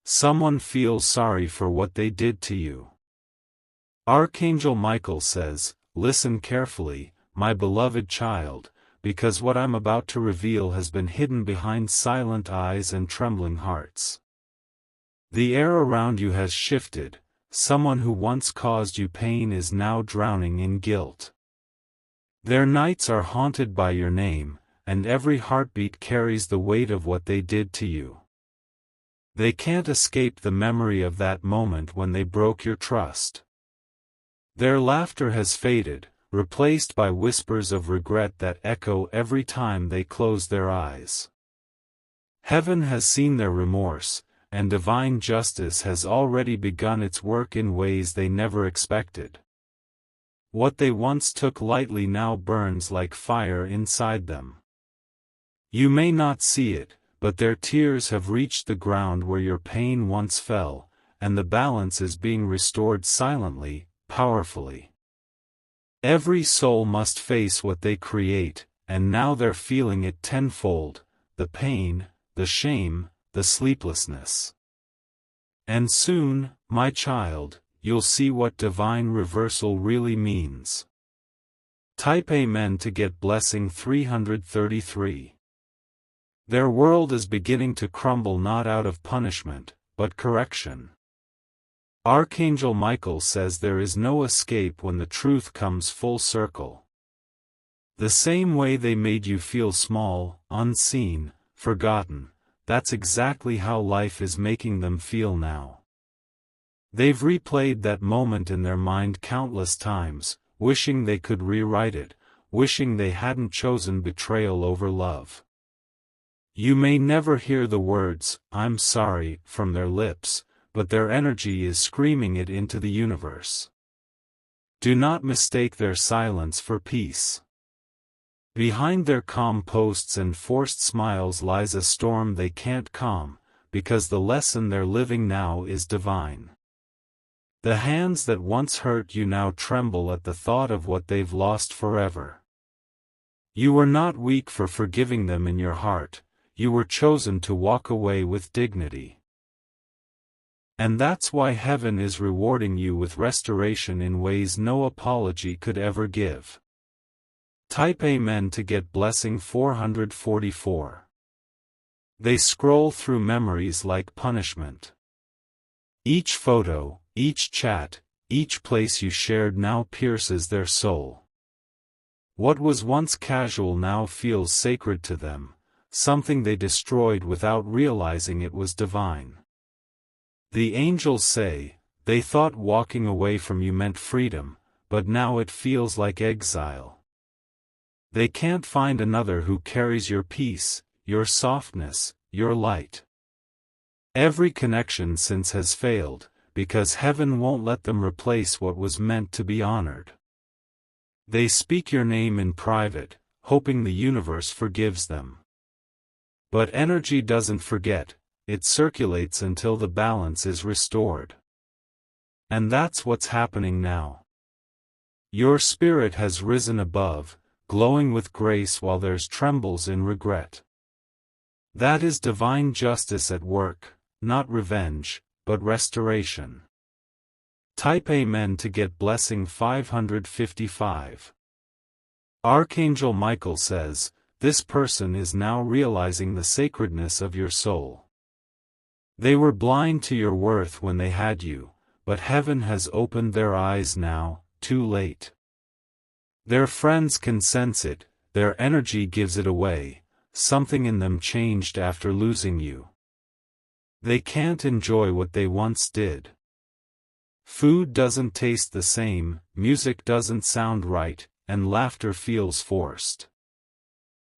Someone feels sorry for what they did to you. Archangel Michael says, "Listen carefully, my beloved child, because what I'm about to reveal has been hidden behind silent eyes and trembling hearts. The air around you has shifted. Someone who once caused you pain is now drowning in guilt. Their nights are haunted by your name, and every heartbeat carries the weight of what they did to you. They can't escape the memory of that moment when they broke your trust. Their laughter has faded, replaced by whispers of regret that echo every time they close their eyes. Heaven has seen their remorse, and divine justice has already begun its work in ways they never expected. What they once took lightly now burns like fire inside them. You may not see it, but their tears have reached the ground where your pain once fell, and the balance is being restored silently, powerfully. Every soul must face what they create, and now they're feeling it tenfold: the pain, the shame, the sleeplessness. And soon, my child, you'll see what divine reversal really means. Type Amen to get blessing 333. Their world is beginning to crumble not out of punishment, but correction. Archangel Michael says there is no escape when the truth comes full circle. The same way they made you feel small, unseen, forgotten, that's exactly how life is making them feel now. They've replayed that moment in their mind countless times, wishing they could rewrite it, wishing they hadn't chosen betrayal over love. You may never hear the words, "I'm sorry," from their lips, but their energy is screaming it into the universe. Do not mistake their silence for peace. Behind their calm posts and forced smiles lies a storm they can't calm, because the lesson they're living now is divine. The hands that once hurt you now tremble at the thought of what they've lost forever. You were not weak for forgiving them in your heart, you were chosen to walk away with dignity. And that's why heaven is rewarding you with restoration in ways no apology could ever give. Type Amen to get blessing 444. They scroll through memories like punishment. Each photo, each chat, each place you shared now pierces their soul. What was once casual now feels sacred to them, something they destroyed without realizing it was divine. The angels say, they thought walking away from you meant freedom, but now it feels like exile. They can't find another who carries your peace, your softness, your light. Every connection since has failed, because heaven won't let them replace what was meant to be honored. They speak your name in private, hoping the universe forgives them. But energy doesn't forget. It circulates until the balance is restored. And that's what's happening now. Your spirit has risen above, glowing with grace while theirs trembles in regret. That is divine justice at work, not revenge, but restoration. Type Amen to get blessing 555. Archangel Michael says, this person is now realizing the sacredness of your soul. They were blind to your worth when they had you, but heaven has opened their eyes now, too late. Their friends can sense it, their energy gives it away, something in them changed after losing you. They can't enjoy what they once did. Food doesn't taste the same, music doesn't sound right, and laughter feels forced.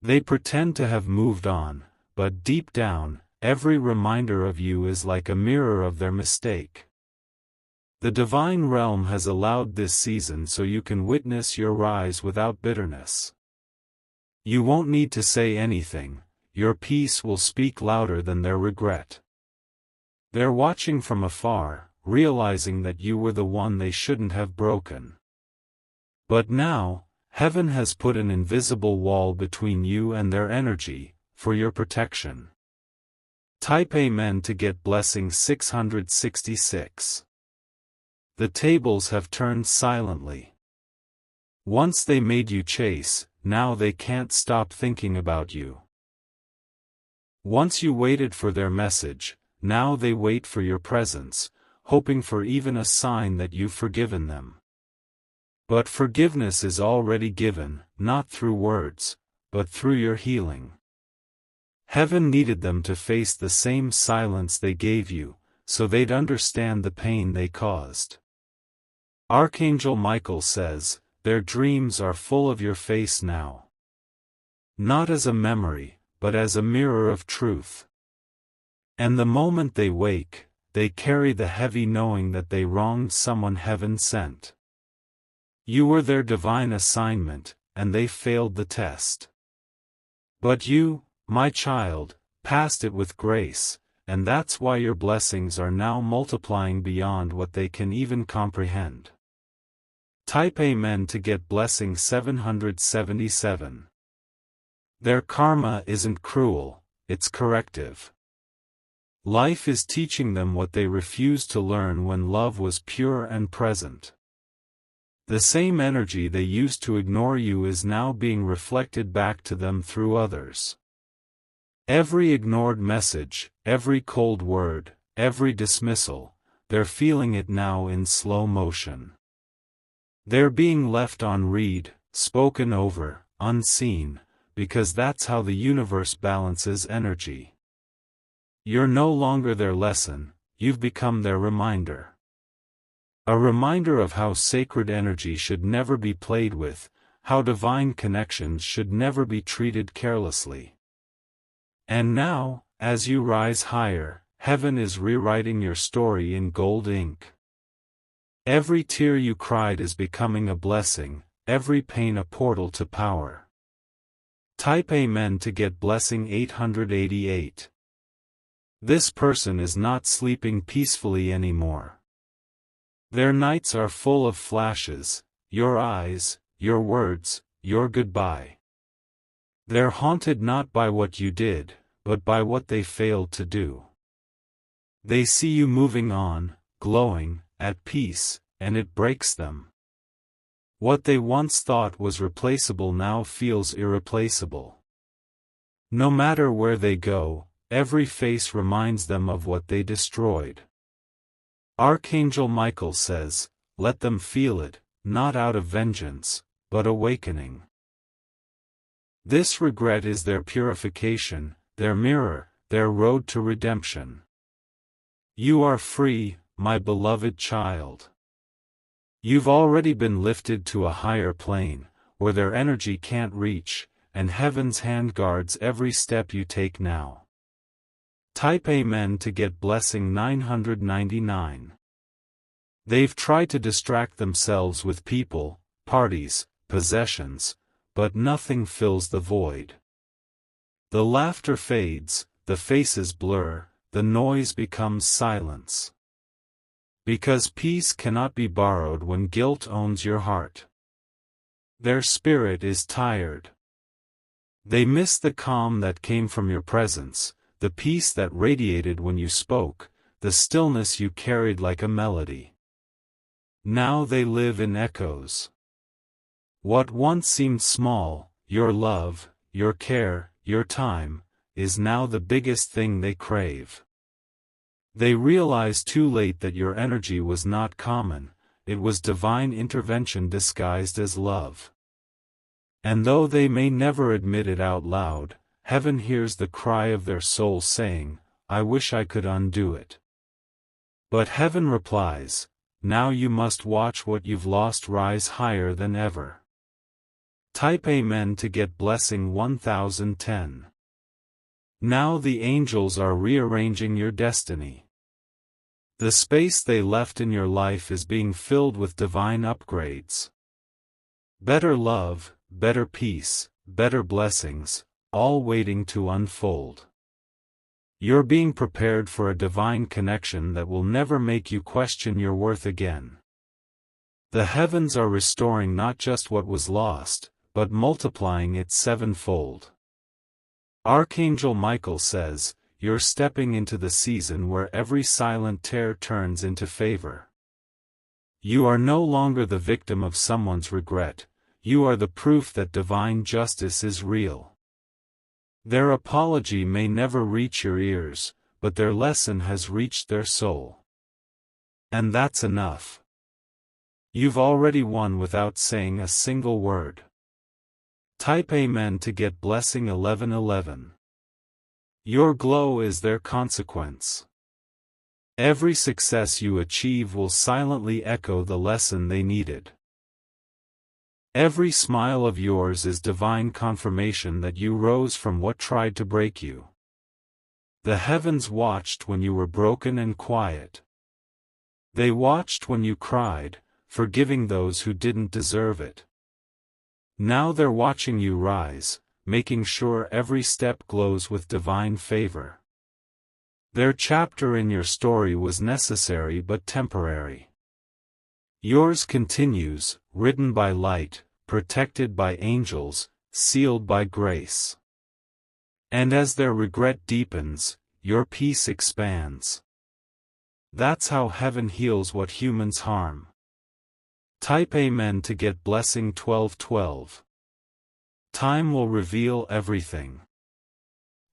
They pretend to have moved on, but deep down, every reminder of you is like a mirror of their mistake. The divine realm has allowed this season so you can witness your rise without bitterness. You won't need to say anything, your peace will speak louder than their regret. They're watching from afar, realizing that you were the one they shouldn't have broken. But now, heaven has put an invisible wall between you and their energy, for your protection. Type Amen to get blessing 666. The tables have turned silently. Once they made you chase, now they can't stop thinking about you. Once you waited for their message, now they wait for your presence, hoping for even a sign that you've forgiven them. But forgiveness is already given, not through words, but through your healing. Heaven needed them to face the same silence they gave you, so they'd understand the pain they caused. Archangel Michael says, their dreams are full of your face now. Not as a memory, but as a mirror of truth. And the moment they wake, they carry the heavy knowing that they wronged someone heaven sent. You were their divine assignment, and they failed the test. But you, my child, passed it with grace, and that's why your blessings are now multiplying beyond what they can even comprehend. Type Amen to get blessing 777. Their karma isn't cruel, it's corrective. Life is teaching them what they refused to learn when love was pure and present. The same energy they used to ignore you is now being reflected back to them through others. Every ignored message, every cold word, every dismissal, they're feeling it now in slow motion. They're being left on read, spoken over, unseen, because that's how the universe balances energy. You're no longer their lesson, you've become their reminder. A reminder of how sacred energy should never be played with, how divine connections should never be treated carelessly. And now, as you rise higher, heaven is rewriting your story in gold ink. Every tear you cried is becoming a blessing, every pain a portal to power. Type Amen to get blessing 888. This person is not sleeping peacefully anymore. Their nights are full of flashes, your eyes, your words, your goodbye. They're haunted not by what you did, but by what they failed to do. They see you moving on, glowing, at peace, and it breaks them. What they once thought was replaceable now feels irreplaceable. No matter where they go, every face reminds them of what they destroyed. Archangel Michael says, let them feel it, not out of vengeance, but awakening. This regret is their purification, their mirror, their road to redemption. You are free, my beloved child. You've already been lifted to a higher plane, where their energy can't reach, and heaven's hand guards every step you take now. Type Amen to get blessing 999. They've tried to distract themselves with people, parties, possessions, but nothing fills the void. The laughter fades, the faces blur, the noise becomes silence. Because peace cannot be borrowed when guilt owns your heart. Their spirit is tired. They miss the calm that came from your presence, the peace that radiated when you spoke, the stillness you carried like a melody. Now they live in echoes. What once seemed small, your love, your care, your time, is now the biggest thing they crave. They realize too late that your energy was not common, it was divine intervention disguised as love. And though they may never admit it out loud, heaven hears the cry of their soul saying, I wish I could undo it. But heaven replies, now you must watch what you've lost rise higher than ever. Type Amen to get blessing 1010. Now the angels are rearranging your destiny. The space they left in your life is being filled with divine upgrades. Better love, better peace, better blessings, all waiting to unfold. You're being prepared for a divine connection that will never make you question your worth again. The heavens are restoring not just what was lost, but multiplying it sevenfold. Archangel Michael says, you're stepping into the season where every silent tear turns into favor. You are no longer the victim of someone's regret, you are the proof that divine justice is real. Their apology may never reach your ears, but their lesson has reached their soul. And that's enough. You've already won without saying a single word. Type Amen to get blessing 1111. Your glow is their consequence. Every success you achieve will silently echo the lesson they needed. Every smile of yours is divine confirmation that you rose from what tried to break you. The heavens watched when you were broken and quiet. They watched when you cried, forgiving those who didn't deserve it. Now they're watching you rise, making sure every step glows with divine favor. Their chapter in your story was necessary but temporary. Yours continues, written by light, protected by angels, sealed by grace. And as their regret deepens, your peace expands. That's how heaven heals what humans harm. Type Amen to get blessing 1212. Time will reveal everything.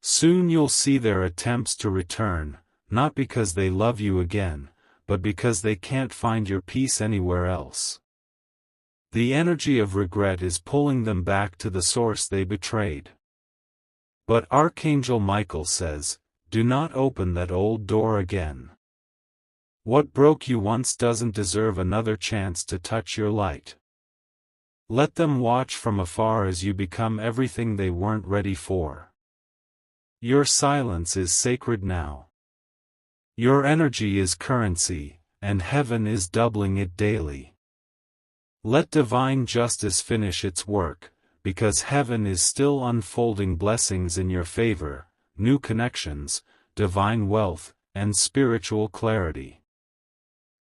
Soon you'll see their attempts to return, not because they love you again, but because they can't find your peace anywhere else. The energy of regret is pulling them back to the source they betrayed. But Archangel Michael says, do not open that old door again. What broke you once doesn't deserve another chance to touch your light. Let them watch from afar as you become everything they weren't ready for. Your silence is sacred now. Your energy is currency, and heaven is doubling it daily. Let divine justice finish its work, because heaven is still unfolding blessings in your favor, new connections, divine wealth, and spiritual clarity.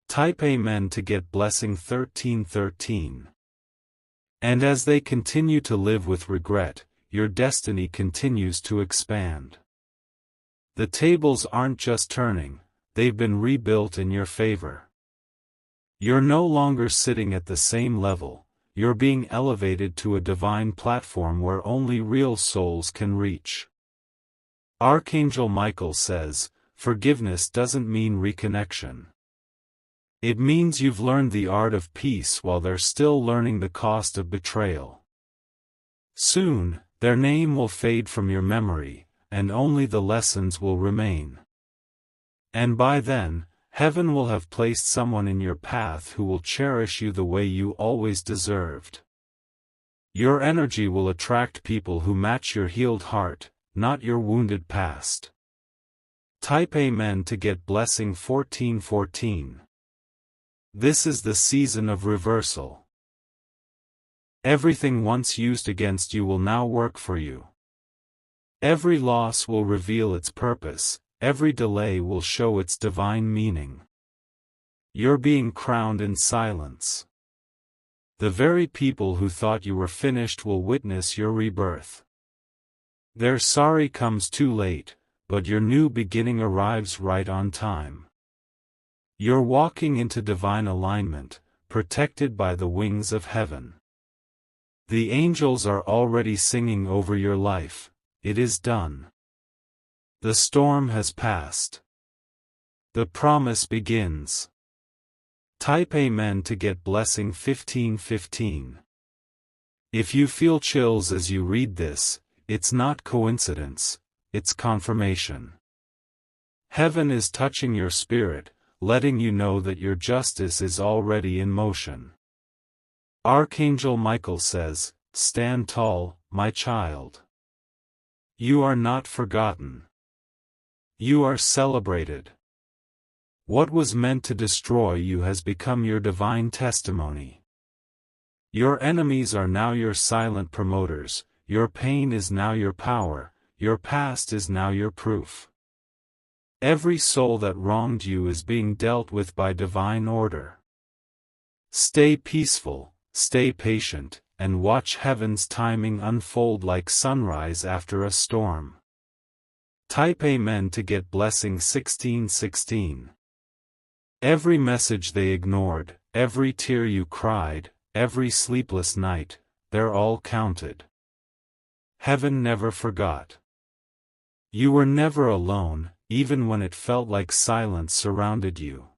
Type Amen to get blessing 1313. And as they continue to live with regret, your destiny continues to expand. The tables aren't just turning, they've been rebuilt in your favor. You're no longer sitting at the same level, you're being elevated to a divine platform where only real souls can reach. Archangel Michael says, forgiveness doesn't mean reconnection. It means you've learned the art of peace while they're still learning the cost of betrayal. Soon, their name will fade from your memory, and only the lessons will remain. And by then, heaven will have placed someone in your path who will cherish you the way you always deserved. Your energy will attract people who match your healed heart, not your wounded past. Type Amen to get blessing 1414. This is the season of reversal. Everything once used against you will now work for you. Every loss will reveal its purpose, every delay will show its divine meaning. You're being crowned in silence. The very people who thought you were finished will witness your rebirth. Their sorry comes too late, but your new beginning arrives right on time. You're walking into divine alignment, protected by the wings of heaven. The angels are already singing over your life, it is done. The storm has passed. The promise begins. Type Amen to get blessing 1515. If you feel chills as you read this, it's not coincidence, it's confirmation. Heaven is touching your spirit, letting you know that your justice is already in motion. Archangel Michael says, stand tall, my child. You are not forgotten. You are celebrated. What was meant to destroy you has become your divine testimony. Your enemies are now your silent promoters, your pain is now your power, your past is now your proof. Every soul that wronged you is being dealt with by divine order. Stay peaceful, stay patient, and watch heaven's timing unfold like sunrise after a storm. Type Amen to get blessing 1616. Every message they ignored, every tear you cried, every sleepless night, they're all counted. Heaven never forgot. You were never alone, even when it felt like silence surrounded you.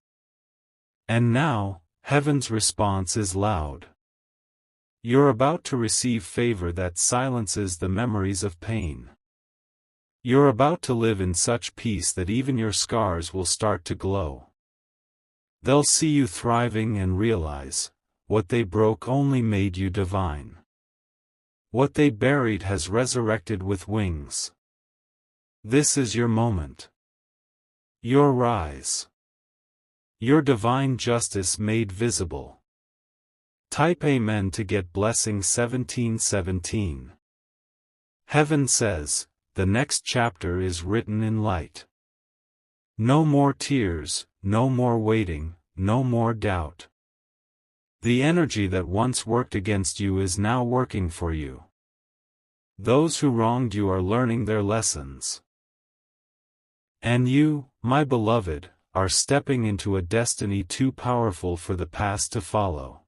And now, heaven's response is loud. You're about to receive favor that silences the memories of pain. You're about to live in such peace that even your scars will start to glow. They'll see you thriving and realize, what they broke only made you divine. What they buried has resurrected with wings. This is your moment. Your rise. Your divine justice made visible. Type Amen to get blessing 1717. Heaven says, the next chapter is written in light. No more tears, no more waiting, no more doubt. The energy that once worked against you is now working for you. Those who wronged you are learning their lessons. And you, my beloved, are stepping into a destiny too powerful for the past to follow.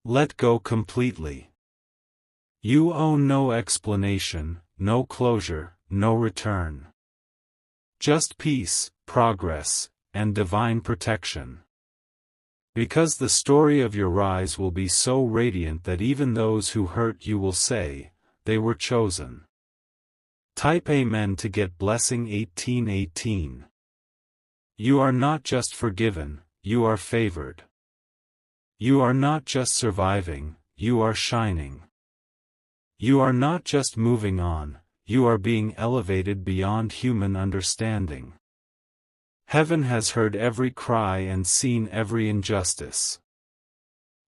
Let go completely. You owe no explanation, no closure, no return. Just peace, progress, and divine protection. Because the story of your rise will be so radiant that even those who hurt you will say, they were chosen. Type Amen to get blessing 1818. You are not just forgiven, you are favored. You are not just surviving, you are shining. You are not just moving on, you are being elevated beyond human understanding. Heaven has heard every cry and seen every injustice.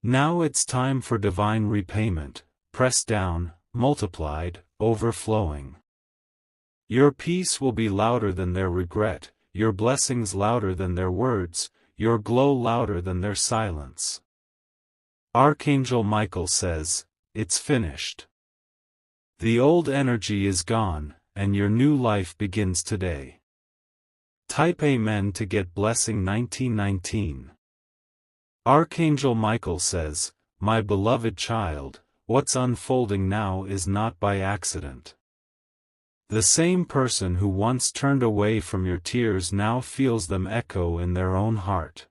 Now it's time for divine repayment, pressed down, multiplied, overflowing. Your peace will be louder than their regret, your blessings louder than their words, your glow louder than their silence. Archangel Michael says, it's finished. The old energy is gone, and your new life begins today. Type Amen to get blessing 1919. Archangel Michael says, my beloved child, what's unfolding now is not by accident. The same person who once turned away from your tears now feels them echo in their own heart.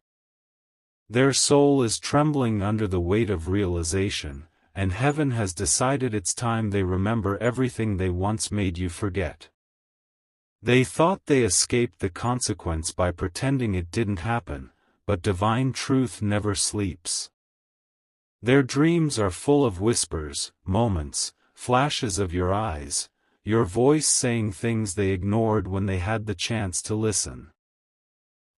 Their soul is trembling under the weight of realization, and heaven has decided it's time they remember everything they once made you forget. They thought they escaped the consequence by pretending it didn't happen, but divine truth never sleeps. Their dreams are full of whispers, moments, flashes of your eyes, your voice saying things they ignored when they had the chance to listen.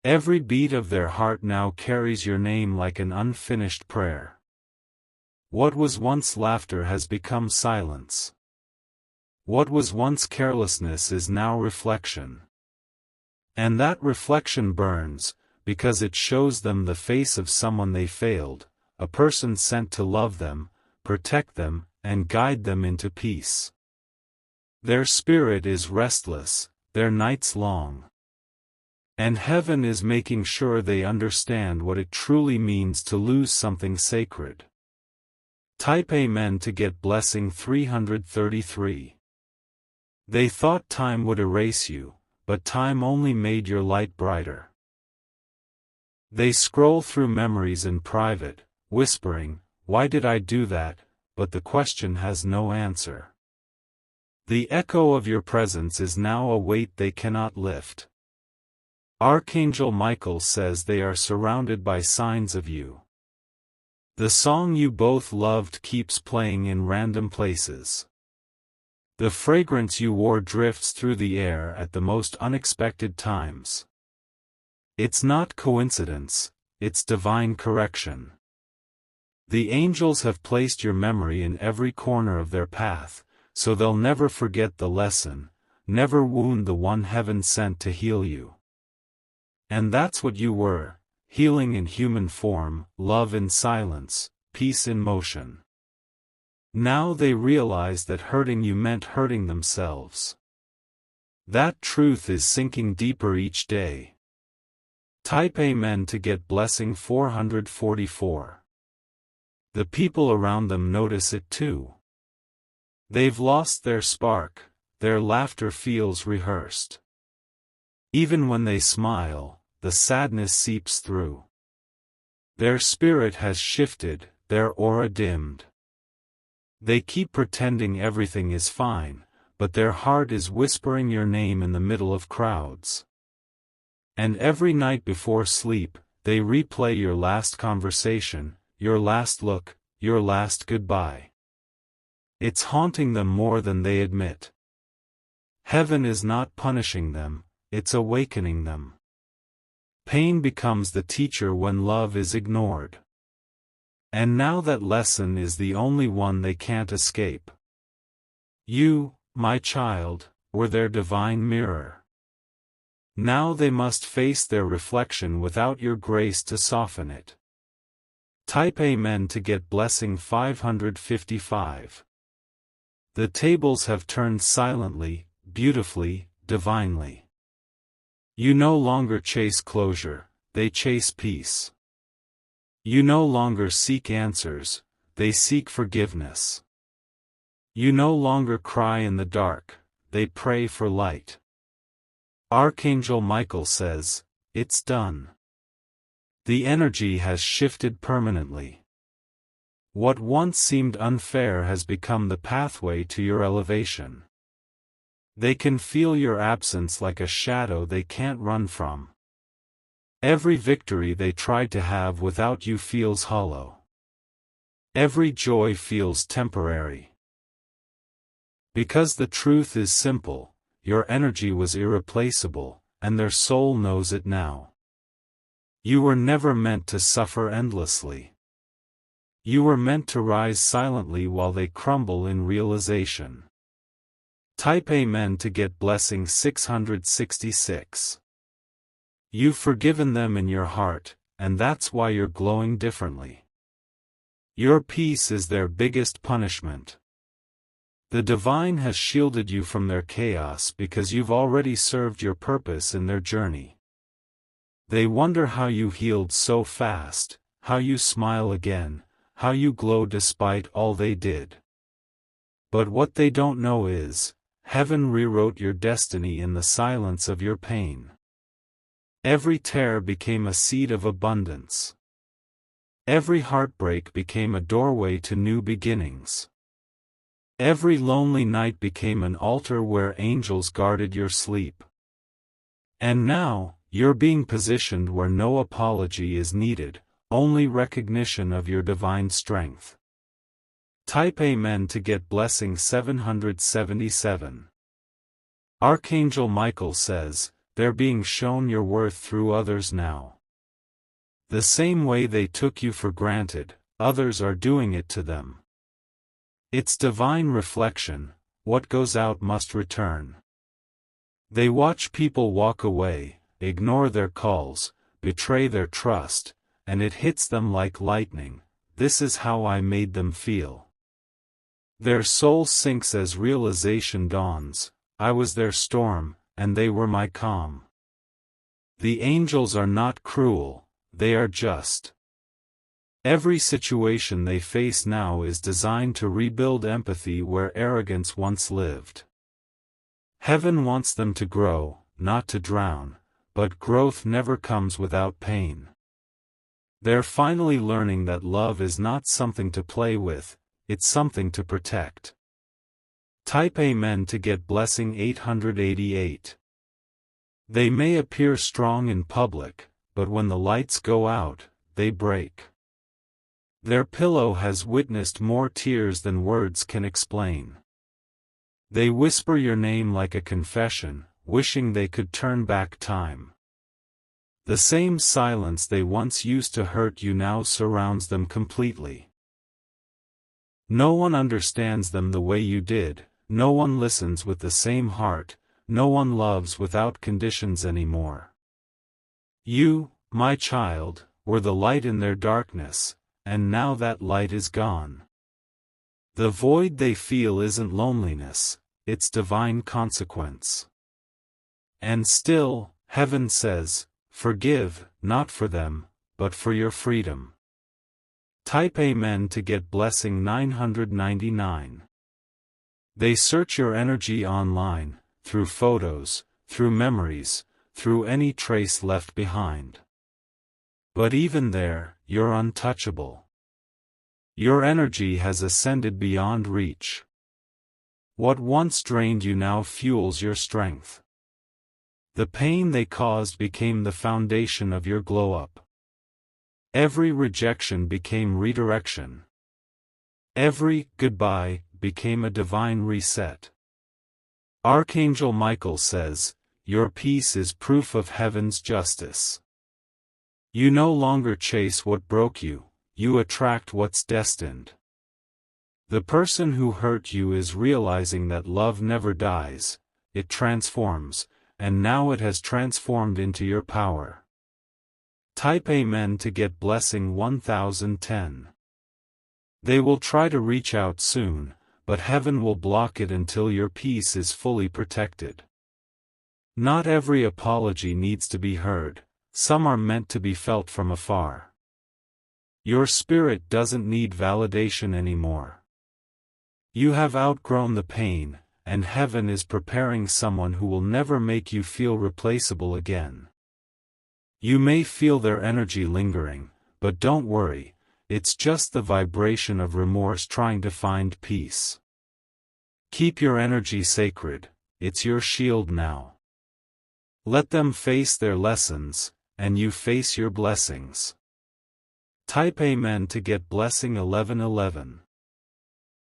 Every beat of their heart now carries your name like an unfinished prayer. What was once laughter has become silence. What was once carelessness is now reflection. And that reflection burns, because it shows them the face of someone they failed, a person sent to love them, protect them, and guide them into peace. Their spirit is restless, their nights long. And heaven is making sure they understand what it truly means to lose something sacred. Type Amen to get blessing 333. They thought time would erase you, but time only made your light brighter. They scroll through memories in private, whispering, why did I do that? But the question has no answer. The echo of your presence is now a weight they cannot lift. Archangel Michael says they are surrounded by signs of you. The song you both loved keeps playing in random places. The fragrance you wore drifts through the air at the most unexpected times. It's not coincidence, it's divine correction. The angels have placed your memory in every corner of their path, so they'll never forget the lesson, never wound the one heaven sent to heal you. And that's what you were, healing in human form, love in silence, peace in motion. Now they realize that hurting you meant hurting themselves. That truth is sinking deeper each day. Type Amen to get blessing 444. The people around them notice it too. They've lost their spark, their laughter feels rehearsed. Even when they smile, the sadness seeps through. Their spirit has shifted, their aura dimmed. They keep pretending everything is fine, but their heart is whispering your name in the middle of crowds. And every night before sleep, they replay your last conversation, your last look, your last goodbye. It's haunting them more than they admit. Heaven is not punishing them, it's awakening them. Pain becomes the teacher when love is ignored. And now that lesson is the only one they can't escape. You, my child, were their divine mirror. Now they must face their reflection without your grace to soften it. Type Amen to get blessing 555. The tables have turned silently, beautifully, divinely. You no longer chase closure, they chase peace. You no longer seek answers, they seek forgiveness. You no longer cry in the dark, they pray for light. Archangel Michael says, "It's done." The energy has shifted permanently. What once seemed unfair has become the pathway to your elevation. They can feel your absence like a shadow they can't run from. Every victory they tried to have without you feels hollow. Every joy feels temporary. Because the truth is simple, your energy was irreplaceable, and their soul knows it now. You were never meant to suffer endlessly. You were meant to rise silently while they crumble in realization. Type Amen to get blessing 666. You've forgiven them in your heart, and that's why you're glowing differently. Your peace is their biggest punishment. The divine has shielded you from their chaos because you've already served your purpose in their journey. They wonder how you healed so fast, how you smile again, how you glow despite all they did. But what they don't know is, heaven rewrote your destiny in the silence of your pain. Every tear became a seed of abundance. Every heartbreak became a doorway to new beginnings. Every lonely night became an altar where angels guarded your sleep. And now, you're being positioned where no apology is needed, only recognition of your divine strength. Type Amen to get blessing 777. Archangel Michael says, they're being shown your worth through others now. The same way they took you for granted, others are doing it to them. It's divine reflection, what goes out must return. They watch people walk away, ignore their calls, betray their trust, and it hits them like lightning. This is how I made them feel. Their soul sinks as realization dawns. I was their storm, and they were my calm. The angels are not cruel, they are just. Every situation they face now is designed to rebuild empathy where arrogance once lived. Heaven wants them to grow, not to drown, but growth never comes without pain. They're finally learning that love is not something to play with, it's something to protect. Type Amen to get blessing 888. They may appear strong in public, but when the lights go out, they break. Their pillow has witnessed more tears than words can explain. They whisper your name like a confession, wishing they could turn back time. The same silence they once used to hurt you now surrounds them completely. No one understands them the way you did, no one listens with the same heart, no one loves without conditions anymore. You, my child, were the light in their darkness, and now that light is gone. The void they feel isn't loneliness, it's divine consequence. And still, heaven says, forgive, not for them, but for your freedom. Type Amen to get blessing 999. They search your energy online, through photos, through memories, through any trace left behind. But even there, you're untouchable. Your energy has ascended beyond reach. What once drained you now fuels your strength. The pain they caused became the foundation of your glow-up. Every rejection became redirection. Every goodbye became a divine reset. Archangel Michael says, your peace is proof of heaven's justice. You no longer chase what broke you, you attract what's destined. The person who hurt you is realizing that love never dies, it transforms, and now it has transformed into your power. Type Amen to get blessing 1010. They will try to reach out soon, but heaven will block it until your peace is fully protected. Not every apology needs to be heard, some are meant to be felt from afar. Your spirit doesn't need validation anymore. You have outgrown the pain, and heaven is preparing someone who will never make you feel replaceable again. You may feel their energy lingering, but don't worry, it's just the vibration of remorse trying to find peace. Keep your energy sacred, it's your shield now. Let them face their lessons, and you face your blessings. Type Amen to get blessing 1111.